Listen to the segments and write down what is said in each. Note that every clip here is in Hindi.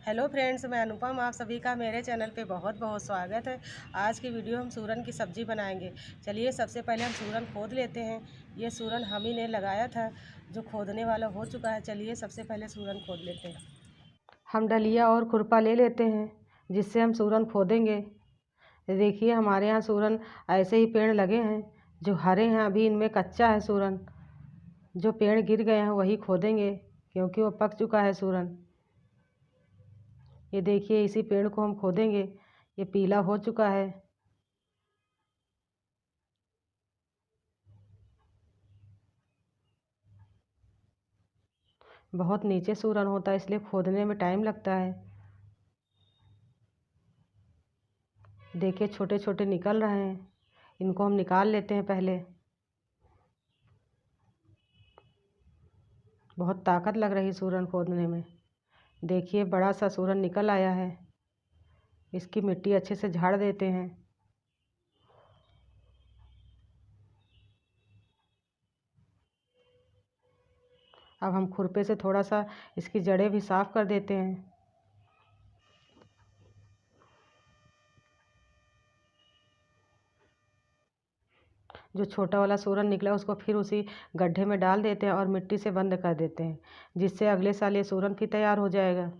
हेलो फ्रेंड्स, मैं अनुपम। आप सभी का मेरे चैनल पे बहुत बहुत स्वागत है। आज की वीडियो हम सूरन की सब्ज़ी बनाएंगे। चलिए सबसे पहले हम सूरन खोद लेते हैं। ये सूरन हम ही ने लगाया था, जो खोदने वाला हो चुका है। चलिए सबसे पहले सूरन खोद लेते हैं। हम डलिया और खुरपा ले लेते हैं, जिससे हम सूरन खोदेंगे। देखिए हमारे यहाँ सूरन ऐसे ही पेड़ लगे हैं जो हरे हैं, अभी इनमें कच्चा है सूरन। जो पेड़ गिर गए हैं वही खोदेंगे, क्योंकि वो पक चुका है सूरन। ये देखिए इसी पेड़ को हम खोदेंगे, ये पीला हो चुका है। बहुत नीचे सूरन होता है, इसलिए खोदने में टाइम लगता है। देखिए छोटे छोटे निकल रहे हैं, इनको हम निकाल लेते हैं पहले। बहुत ताकत लग रही सूरन खोदने में। देखिए बड़ा सा सूरन निकल आया है, इसकी मिट्टी अच्छे से झाड़ देते हैं। अब हम खुरपे से थोड़ा सा इसकी जड़ें भी साफ कर देते हैं। जो छोटा वाला सूरन निकला उसको फिर उसी गड्ढे में डाल देते हैं और मिट्टी से बंद कर देते हैं, जिससे अगले साल ये सूरन फिर तैयार हो जाएगा।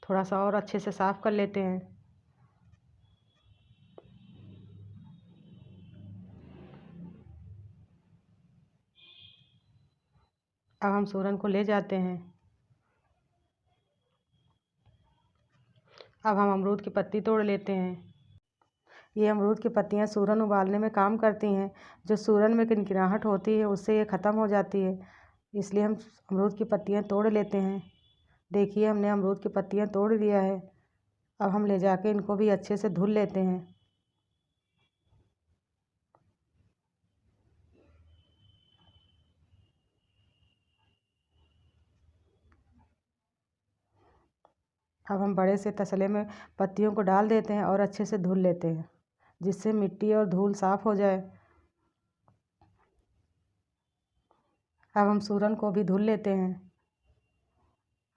थोड़ा सा और अच्छे से साफ कर लेते हैं। अब हम सूरन को ले जाते हैं। अब हम अमरूद की पत्ती तोड़ लेते हैं। ये अमरूद की पत्तियां सूरन उबालने में काम करती हैं। जो सूरन में किनकिनाहट होती है उससे ये ख़त्म हो जाती है, इसलिए हम अमरूद की पत्तियां तोड़ लेते हैं। देखिए हमने अमरूद की पत्तियां तोड़ लिया है। अब हम ले जाके इनको भी अच्छे से धुल लेते हैं। अब हम बड़े से तसले में पत्तियों को डाल देते हैं और अच्छे से धुल लेते हैं, जिससे मिट्टी और धूल साफ़ हो जाए। अब हम सूरन को भी धुल लेते हैं।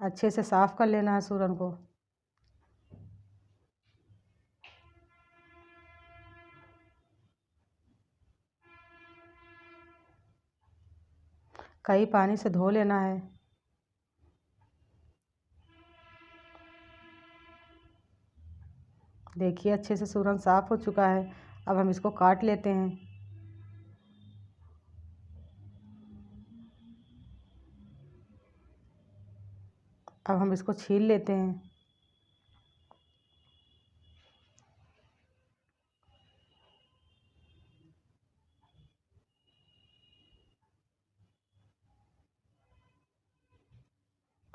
अच्छे से साफ़ कर लेना है सूरन को। कई पानी से धो लेना है। देखिए अच्छे से सूरन साफ़ हो चुका है। अब हम इसको काट लेते हैं। अब हम इसको छील लेते हैं।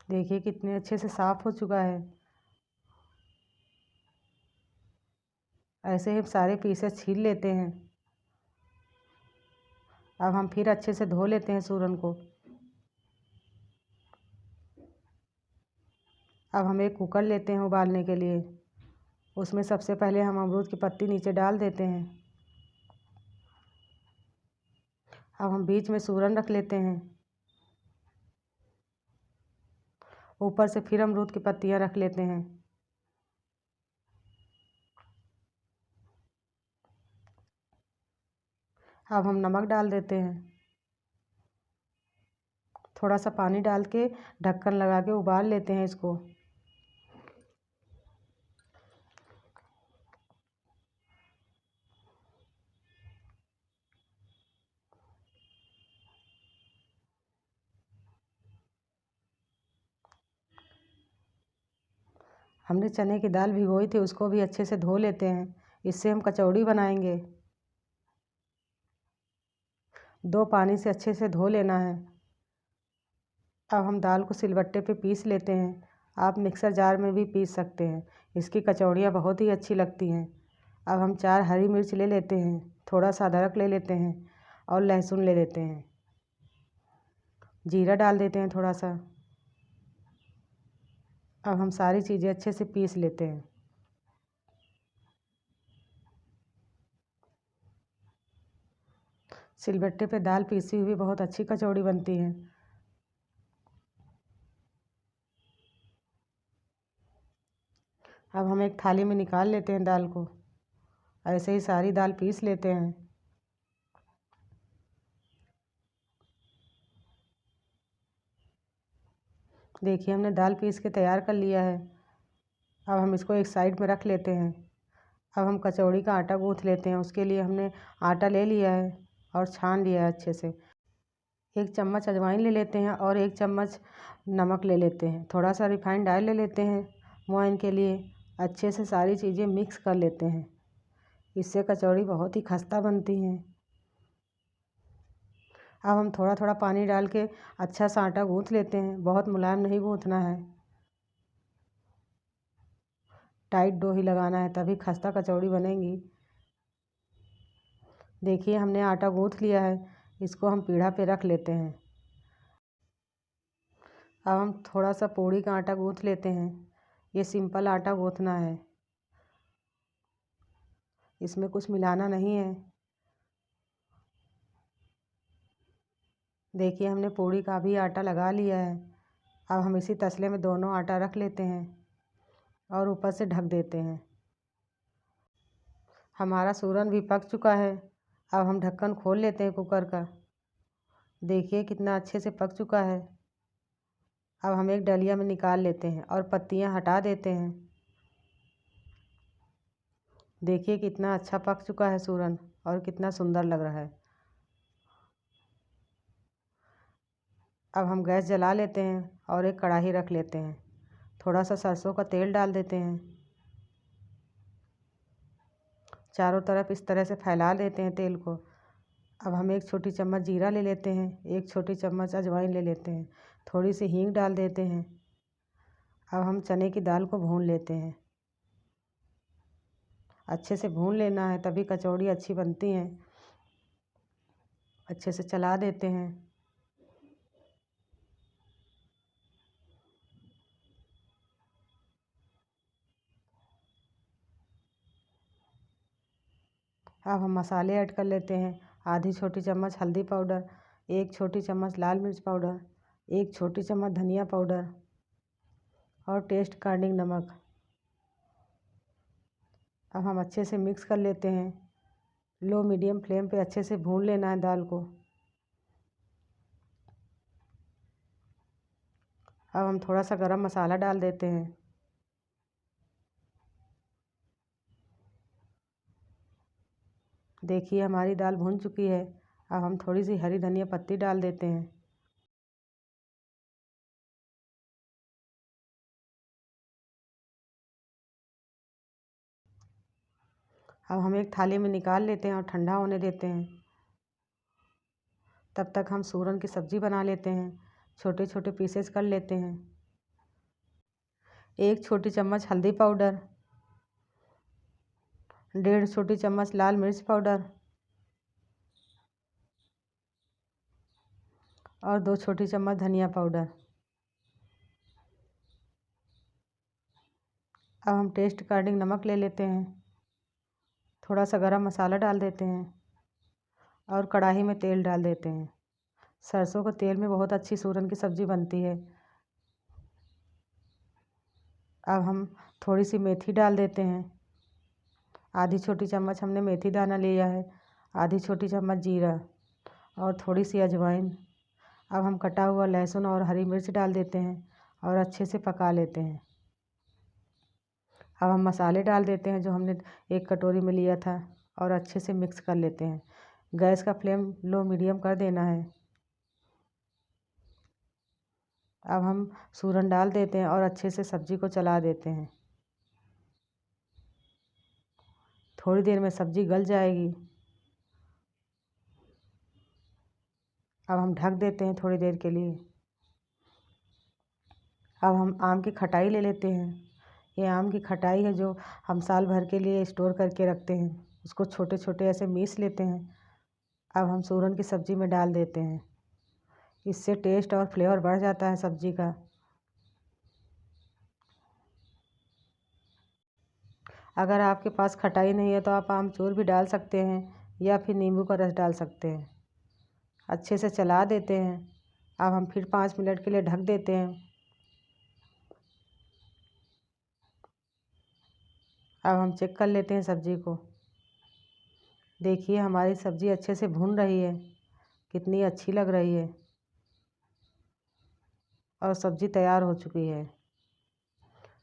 देखिए कितने अच्छे से साफ़ हो चुका है। ऐसे ही सारे पीसेस छील लेते हैं। अब हम फिर अच्छे से धो लेते हैं सूरन को। अब हम एक कुकर लेते हैं उबालने के लिए। उसमें सबसे पहले हम अमरूद की पत्ती नीचे डाल देते हैं। अब हम बीच में सूरन रख लेते हैं। ऊपर से फिर अमरूद की पत्तियां रख लेते हैं। अब हम नमक डाल देते हैं। थोड़ा सा पानी डाल के ढक्कन लगा के उबाल लेते हैं इसको। हमने चने की दाल भिगोई थी, उसको भी अच्छे से धो लेते हैं। इससे हम कचौड़ी बनाएंगे। 2 पानी से अच्छे से धो लेना है। अब हम दाल को सिलबट्टे पे पीस लेते हैं। आप मिक्सर जार में भी पीस सकते हैं। इसकी कचौड़ियाँ बहुत ही अच्छी लगती हैं। अब हम 4 हरी मिर्च ले लेते हैं, थोड़ा सा अदरक ले लेते हैं और लहसुन ले लेते हैं। जीरा डाल देते हैं थोड़ा सा। अब हम सारी चीज़ें अच्छे से पीस लेते हैं। सिलबट्टे पे दाल पीसी हुई बहुत अच्छी कचौड़ी बनती है। अब हम एक थाली में निकाल लेते हैं दाल को। ऐसे ही सारी दाल पीस लेते हैं। देखिए हमने दाल पीस के तैयार कर लिया है। अब हम इसको एक साइड में रख लेते हैं। अब हम कचौड़ी का आटा गूँथ लेते हैं। उसके लिए हमने आटा ले लिया है और छान लिया है अच्छे से। 1 चम्मच अजवाइन ले लेते हैं और 1 चम्मच नमक ले लेते हैं। थोड़ा सा रिफाइंड ऑयल ले लेते हैं मोइन के लिए। अच्छे से सारी चीज़ें मिक्स कर लेते हैं। इससे कचौड़ी बहुत ही खस्ता बनती हैं। अब हम थोड़ा थोड़ा पानी डाल के अच्छा सा आटा गूँथ लेते हैं। बहुत मुलायम नहीं गूँथना है, टाइट डो ही लगाना है, तभी खस्ता कचौड़ी बनेगी। देखिए हमने आटा गूँथ लिया है। इसको हम पीढ़ा पे रख लेते हैं। अब हम थोड़ा सा पूड़ी का आटा गूँथ लेते हैं। ये सिंपल आटा गूँथना है, इसमें कुछ मिलाना नहीं है। देखिए हमने पूड़ी का भी आटा लगा लिया है। अब हम इसी तसले में दोनों आटा रख लेते हैं और ऊपर से ढक देते हैं। हमारा सूरन भी पक चुका है। अब हम ढक्कन खोल लेते हैं कुकर का। देखिए कितना अच्छे से पक चुका है। अब हम एक डलिया में निकाल लेते हैं और पत्तियां हटा देते हैं। देखिए कितना अच्छा पक चुका है सूरन और कितना सुंदर लग रहा है। अब हम गैस जला लेते हैं और एक कढ़ाई रख लेते हैं। थोड़ा सा सरसों का तेल डाल देते हैं। चारों तरफ इस तरह से फैला देते हैं तेल को। अब हम 1 छोटी चम्मच जीरा ले लेते हैं, 1 छोटी चम्मच अजवाइन ले लेते हैं, थोड़ी सी हींग डाल देते हैं। अब हम चने की दाल को भून लेते हैं। अच्छे से भून लेना है, तभी कचौड़ी अच्छी बनती हैं। अच्छे से चला देते हैं। अब हम मसाले ऐड कर लेते हैं। आधी छोटी चम्मच हल्दी पाउडर, 1 छोटी चम्मच लाल मिर्च पाउडर, 1 छोटी चम्मच धनिया पाउडर और टेस्ट अकॉर्डिंग नमक। अब हम अच्छे से मिक्स कर लेते हैं। लो मीडियम फ्लेम पे अच्छे से भून लेना है दाल को। अब हम थोड़ा सा गरम मसाला डाल देते हैं। देखिए हमारी दाल भून चुकी है। अब हम थोड़ी सी हरी धनिया पत्ती डाल देते हैं। अब हम एक थाली में निकाल लेते हैं और ठंडा होने देते हैं। तब तक हम सूरन की सब्ज़ी बना लेते हैं। छोटे छोटे पीसेस कर लेते हैं। 1 छोटी चम्मच हल्दी पाउडर, 1.5 छोटी चम्मच लाल मिर्च पाउडर और 2 छोटी चम्मच धनिया पाउडर। अब हम टेस्ट अकॉर्डिंग नमक ले लेते हैं। थोड़ा सा गरम मसाला डाल देते हैं और कढ़ाई में तेल डाल देते हैं। सरसों के तेल में बहुत अच्छी सूरन की सब्ज़ी बनती है। अब हम थोड़ी सी मेथी डाल देते हैं। आधी छोटी चम्मच हमने मेथी दाना लिया है, आधी छोटी चम्मच जीरा और थोड़ी सी अजवाइन। अब हम कटा हुआ लहसुन और हरी मिर्च डाल देते हैं और अच्छे से पका लेते हैं। अब हम मसाले डाल देते हैं जो हमने 1 कटोरी में लिया था और अच्छे से मिक्स कर लेते हैं। गैस का फ्लेम लो मीडियम कर देना है। अब हम सूरन डाल देते हैं और अच्छे से सब्ज़ी को चला देते हैं। थोड़ी देर में सब्ज़ी गल जाएगी। अब हम ढक देते हैं थोड़ी देर के लिए। अब हम आम की खटाई ले लेते हैं। ये आम की खटाई है जो हम साल भर के लिए स्टोर करके रखते हैं। उसको छोटे छोटे ऐसे मीस लेते हैं। अब हम सूरन की सब्ज़ी में डाल देते हैं। इससे टेस्ट और फ्लेवर बढ़ जाता है सब्ज़ी का। अगर आपके पास खटाई नहीं है तो आप आमचूर भी डाल सकते हैं या फिर नींबू का रस डाल सकते हैं। अच्छे से चला देते हैं। अब हम फिर 5 मिनट के लिए ढक देते हैं। अब हम चेक कर लेते हैं सब्ज़ी को। देखिए हमारी सब्ज़ी अच्छे से भुन रही है, कितनी अच्छी लग रही है और सब्ज़ी तैयार हो चुकी है।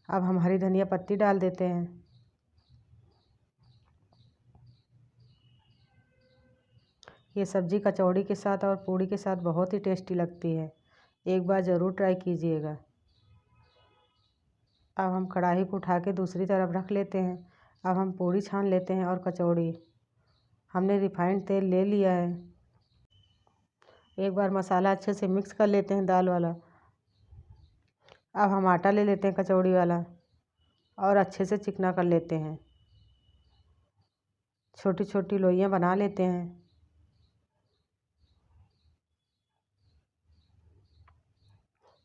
अब हम हरी धनिया पत्ती डाल देते हैं। ये सब्ज़ी कचौड़ी के साथ और पूड़ी के साथ बहुत ही टेस्टी लगती है। एक बार ज़रूर ट्राई कीजिएगा। अब हम कढ़ाई को उठा के दूसरी तरफ रख लेते हैं। अब हम पूड़ी छान लेते हैं और कचौड़ी। हमने रिफाइंड तेल ले लिया है। एक बार मसाला अच्छे से मिक्स कर लेते हैं दाल वाला। अब हम आटा ले लेते हैं कचौड़ी वाला और अच्छे से चिकना कर लेते हैं। छोटी छोटी लोइयाँ बना लेते हैं।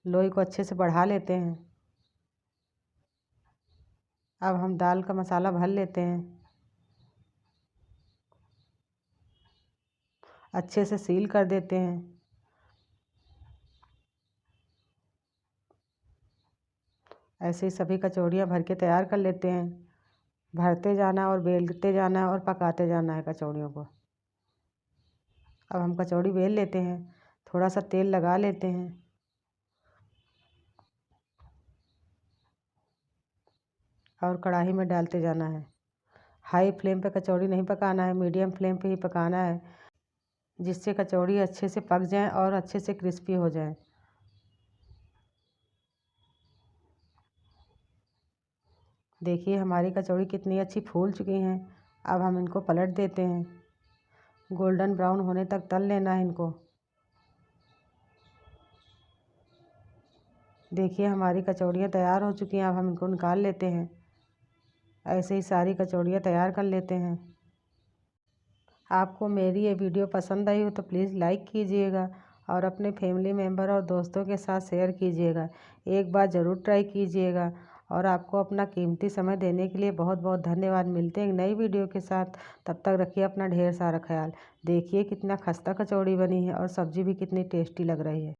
लोई को अच्छे से बढ़ा लेते हैं। अब हम दाल का मसाला भर लेते हैं। अच्छे से सील कर देते हैं। ऐसे ही सभी कचौड़ियाँ भर के तैयार कर लेते हैं। भरते जाना और बेलते जाना है और पकाते जाना है कचौड़ियों को। अब हम कचौड़ी बेल लेते हैं। थोड़ा सा तेल लगा लेते हैं और कढ़ाई में डालते जाना है। हाई फ्लेम पे कचौड़ी नहीं पकाना है, मीडियम फ्लेम पे ही पकाना है, जिससे कचौड़ी अच्छे से पक जाए और अच्छे से क्रिस्पी हो जाए। देखिए हमारी कचौड़ी कितनी अच्छी फूल चुकी हैं। अब हम इनको पलट देते हैं। गोल्डन ब्राउन होने तक तल लेना है इनको। देखिए हमारी कचौड़ियाँ तैयार हो चुकी हैं। अब हम इनको निकाल लेते हैं। ऐसे ही सारी कचौड़ियाँ तैयार कर लेते हैं। आपको मेरी ये वीडियो पसंद आई हो तो प्लीज़ लाइक कीजिएगा और अपने फैमिली मेम्बर और दोस्तों के साथ शेयर कीजिएगा। एक बार ज़रूर ट्राई कीजिएगा और आपको अपना कीमती समय देने के लिए बहुत बहुत धन्यवाद। मिलते हैं एक नई वीडियो के साथ। तब तक रखिए अपना ढेर सारा ख्याल। देखिए कितना खस्ता कचौड़ी बनी है और सब्ज़ी भी कितनी टेस्टी लग रही है।